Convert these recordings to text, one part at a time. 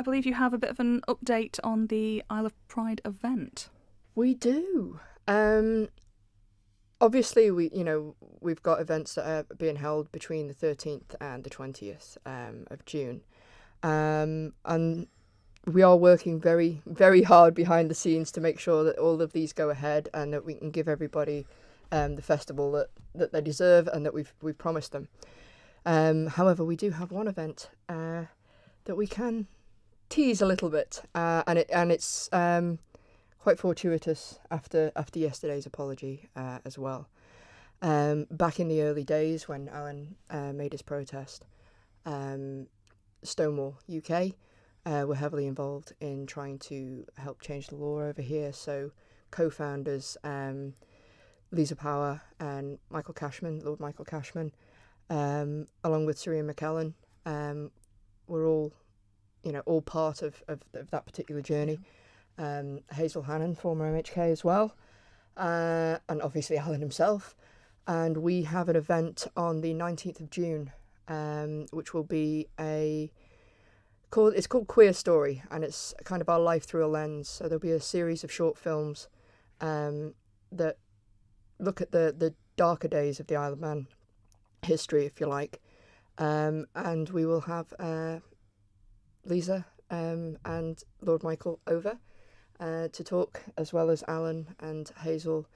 believe you have a bit of an update on the Isle of Pride event. We do. Obviously, we've got events that are being held between the 13th and the 20th of June. And we are working very, very hard behind the scenes to make sure that all of these go ahead and that we can give everybody the festival that they deserve and that we've promised them. However, we do have one event that we can tease a little bit, and it's quite fortuitous after yesterday's apology as well. Back in the early days when Alan made his protest, Stonewall UK were heavily involved in trying to help change the law over here. So co-founders Lisa Power and Lord Michael Cashman, along with Sian Cowper, were all part of that particular journey. Hazel Hannon, former MHK as well, and obviously Alan himself. And we have an event on the 19th of June, which will be it's called Queer Story, and it's kind of our life through a lens. So there'll be a series of short films that look at the darker days of the Isle of Man history, if you like. And we will have Lisa and Lord Michael over to talk, as well as Alan and Hazel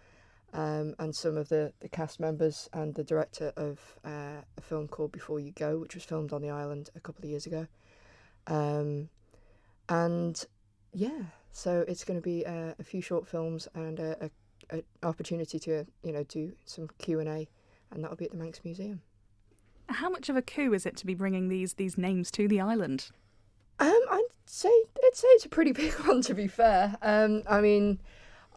and some of the cast members and the director of a film called Before You Go, which was filmed on the island a couple of years ago. And yeah, so it's going to be a few short films and an opportunity to do some Q&A, and that'll be at the Manx Museum. How much of a coup is it to be bringing these names to the island? I'd say it's a pretty big one, to be fair. I mean,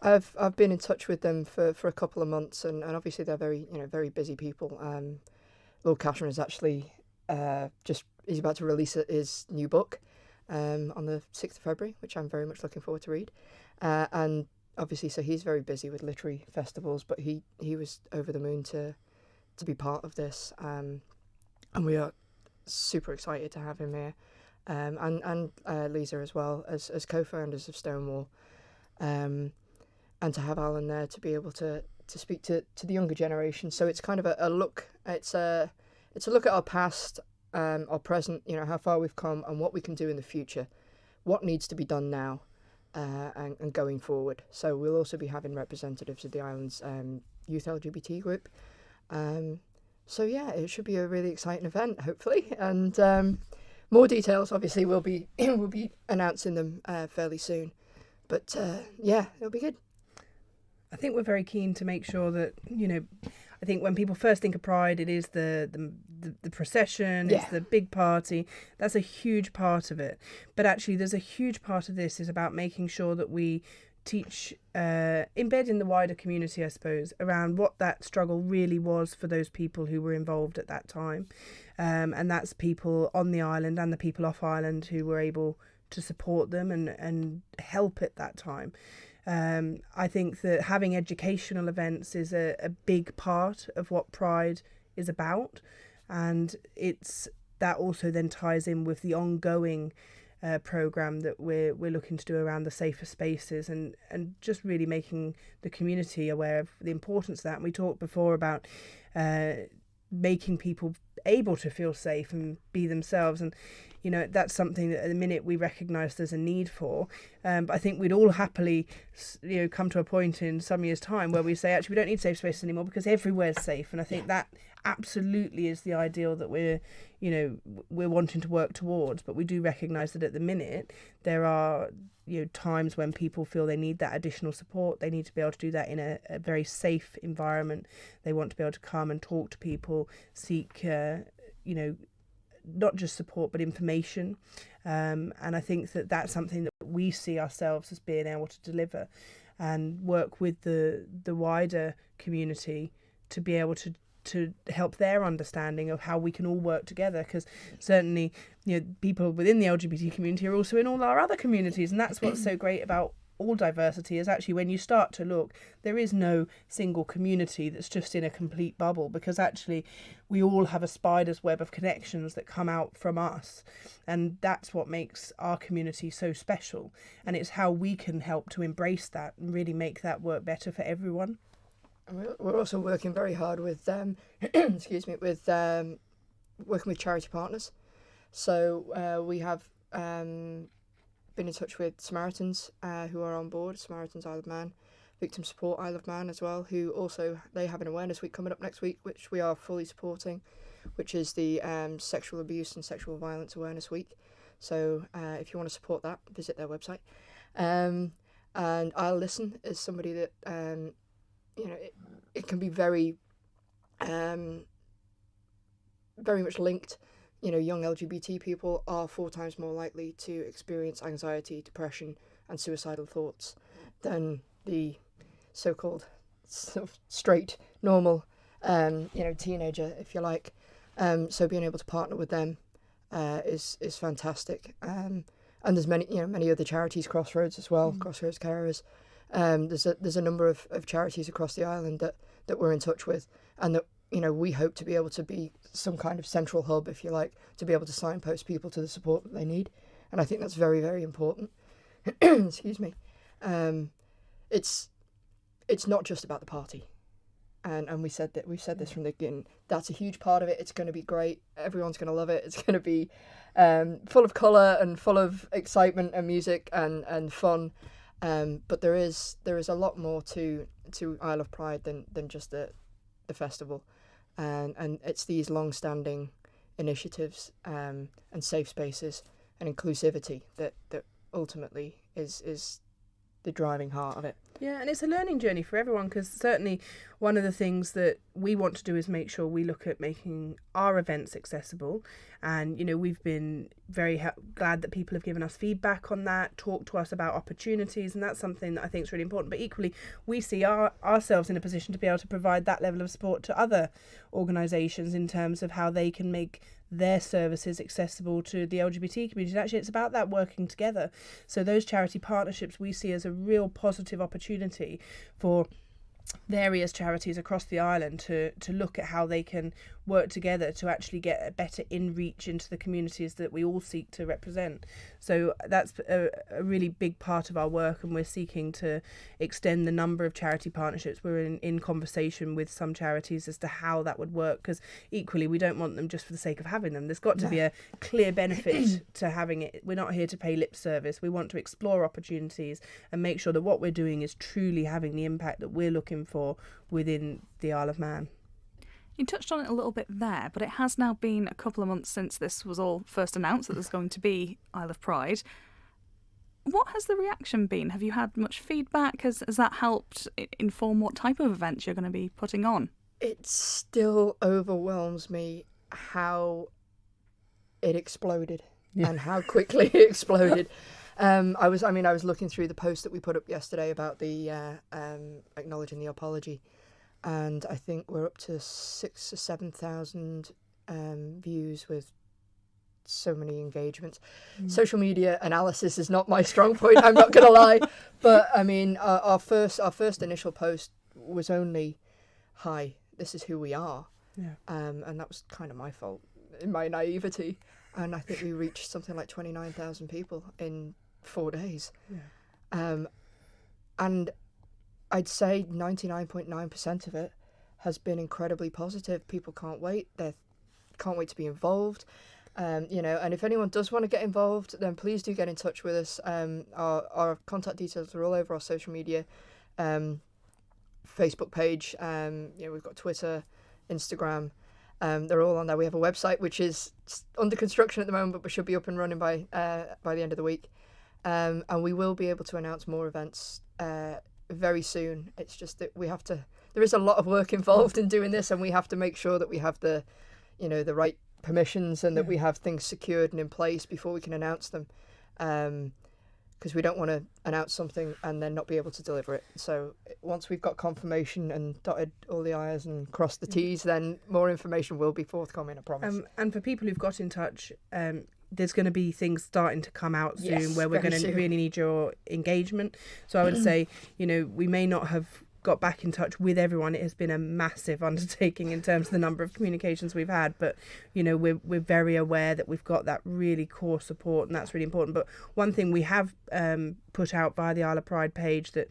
I've been in touch with them for a couple of months, and obviously they're very busy people. Lord Cashman is actually he's about to release his new book on the 6th of February, which I'm very much looking forward to read. And obviously, so he's very busy with literary festivals, but he was over the moon to be part of this, and we are super excited to have him here. And Lisa as well as co-founders of Stonewall, and to have Alan there to be able to speak to the younger generation. So it's kind of a look. It's a look at our past, our present. How far we've come and what we can do in the future, what needs to be done now, and going forward. So we'll also be having representatives of the island's youth LGBT group. So yeah, it should be a really exciting event, hopefully, and. More details, obviously, we'll be announcing them fairly soon. But yeah, it'll be good. I think we're very keen to make sure that, I think when people first think of Pride, it is the procession, it's the big party. That's a huge part of it. But actually, there's a huge part of this is about making sure that we teach, embed in the wider community, I suppose, around what that struggle really was for those people who were involved at that time. And that's people on the island and the people off island who were able to support them and help at that time. I think that having educational events is a big part of what Pride is about, and that also then ties in with the ongoing programme that we're looking to do around the safer spaces and just really making the community aware of the importance of that. And we talked before about making people able to feel safe and be themselves, and that's something that at the minute we recognise there's a need for, but I think we'd all happily come to a point in some years' time where we say actually we don't need safe spaces anymore because everywhere's safe. And I think that absolutely is the ideal that we're wanting to work towards. But we do recognise that at the minute there are times when people feel they need that additional support. They need to be able to do that in a very safe environment. They want to be able to come and talk to people, seek not just support but information, and I think that that's something that we see ourselves as being able to deliver and work with the wider community to be able to help their understanding of how we can all work together, because certainly people within the LGBT community are also in all our other communities, and that's what's so great about all diversity is actually, when you start to look, there is no single community that's just in a complete bubble, because actually we all have a spider's web of connections that come out from us, and that's what makes our community so special, and it's how we can help to embrace that and really make that work better for everyone. And we're also working very hard with excuse me, with working with charity partners. So we have been in touch with Samaritans who are on board, Samaritans Isle of Man, Victim Support Isle of Man as well, who also, they have an awareness week coming up next week, which we are fully supporting, which is the Sexual Abuse and Sexual Violence Awareness Week. So if you want to support that, visit their website. And I'll Listen is somebody that, it can be very much linked. Young LGBT people are 4 times more likely to experience anxiety, depression, and suicidal thoughts than the so-called sort of straight, normal, teenager, if you like. So being able to partner with them is fantastic. And there's many other charities, Crossroads as well, Crossroads Carers. There's a number of charities across the island that we're in touch with, and that we hope to be able to be some kind of central hub, if you like, to be able to signpost people to the support that they need. And I think that's very, very important. Excuse me. It's not just about the party. And we've said this from the beginning. That's a huge part of it. It's going to be great. Everyone's going to love it. It's going to be full of colour and full of excitement and music and fun. But there is a lot more to Isle of Pride than just the festival. And it's these long-standing initiatives and safe spaces and inclusivity that ultimately is the driving heart of it. Yeah, and it's a learning journey for everyone, because certainly one of the things that we want to do is make sure we look at making our events accessible. And, we've been very glad that people have given us feedback on that, talked to us about opportunities, and that's something that I think is really important. But equally, we see ourselves in a position to be able to provide that level of support to other organisations in terms of how they can make their services accessible to the LGBT community. And actually, it's about that working together. So those charity partnerships we see as a real positive opportunity for various charities across the island to look at how they can work together to actually get a better in-reach into the communities that we all seek to represent. So that's a really big part of our work, and we're seeking to extend the number of charity partnerships. We're in conversation with some charities as to how that would work, because equally we don't want them just for the sake of having them. There's got to be a clear benefit to having it. We're not here to pay lip service. We want to explore opportunities and make sure that what we're doing is truly having the impact that we're looking for within the Isle of Man. You touched on it a little bit there, but it has now been a couple of months since this was all first announced that there's going to be Isle of Pride. What has the reaction been? Have you had much feedback? Has that helped inform what type of events you're going to be putting on? It still overwhelms me how it exploded and how quickly it exploded. I was looking through the post that we put up yesterday about the acknowledging the apology, and I think we're up to 6,000 or 7,000 views with so many engagements. Social media analysis is not my strong point, I'm not going to lie, but I mean our first initial post was only, "Hi, this is who we are," and that was kind of my fault in my naivety, and I think we reached something like 29,000 people in 4 days. And I'd say 99.9% of it has been incredibly positive. People can't wait. They can't wait to be involved. And if anyone does want to get involved, then please do get in touch with us. Our contact details are all over our social media, Facebook page. We've got Twitter, Instagram. They're all on there. We have a website which is under construction at the moment, but should be up and running by the end of the week. And we will be able to announce more events very soon. It's just that there is a lot of work involved in doing this, and we have to make sure that we have the right permissions and that we have things secured and in place before we can announce them. Because we don't want to announce something and then not be able to deliver it. So once we've got confirmation and dotted all the I's and crossed the T's, then more information will be forthcoming, I promise. And for people who've got in touch, there's going to be things starting to come out soon Yes, where we're very going to soon. really need your engagement. So I would say, we may not have got back in touch with everyone. It has been a massive undertaking in terms of the number of communications we've had, but we're very aware that we've got that really core support, and that's really important. But one thing we have put out via the Isle of Pride page that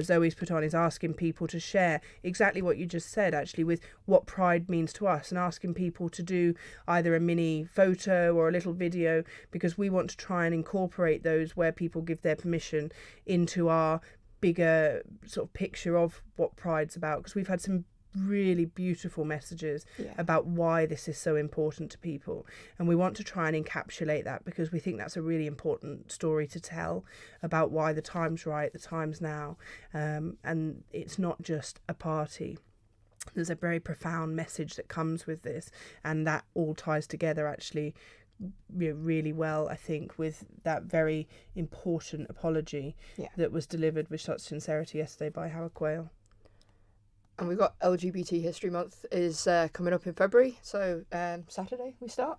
Zoe's put on is asking people to share exactly what you just said, actually, with what Pride means to us, and asking people to do either a mini photo or a little video, because we want to try and incorporate those where people give their permission into our bigger sort of picture of what Pride's about, because we've had some really beautiful messages about why this is so important to people, and we want to try and encapsulate that, because we think that's a really important story to tell about why the time's right, the time's now, and it's not just a party. There's a very profound message that comes with this, and that all ties together actually really well, I think, with that very important apology that was delivered with such sincerity yesterday by Howard Quayle. And we've got LGBT History Month is coming up in February, so Saturday we start,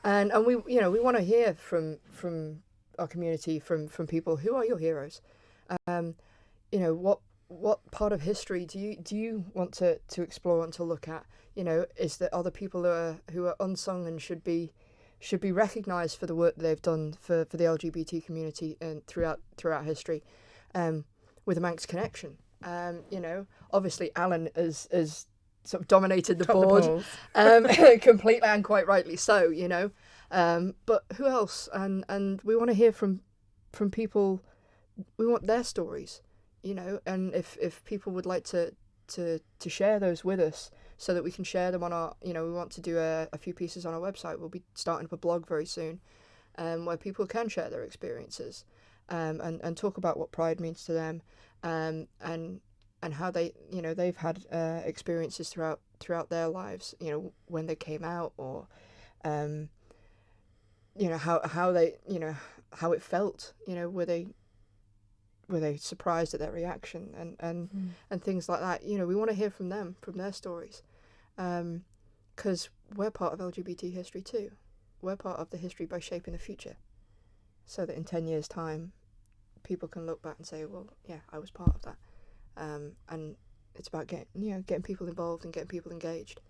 and we want to hear from our community, from people. Who are your heroes? What part of history do you want to explore and to look at? Is there other people who are unsung and should be recognised for the work that they've done for the LGBT community and throughout history, with a Manx connection. Obviously Alan has sort of dominated the board completely, and quite rightly so. But who else? And we want to hear from people. We want their stories. And if people would like to share those with us, so that we can share them on our, we want to do a few pieces on our website. We'll be starting up a blog very soon, where people can share their experiences, and talk about what Pride means to them, and how they, they've had experiences throughout their lives, when they came out, or how they, how it felt, were they surprised at their reaction, and things like that. We want to hear from them, from their stories, because we're part of LGBT history too. We're part of the history by shaping the future, so that in 10 years' time, people can look back and say, well, yeah, I was part of that. And it's about getting people involved and getting people engaged.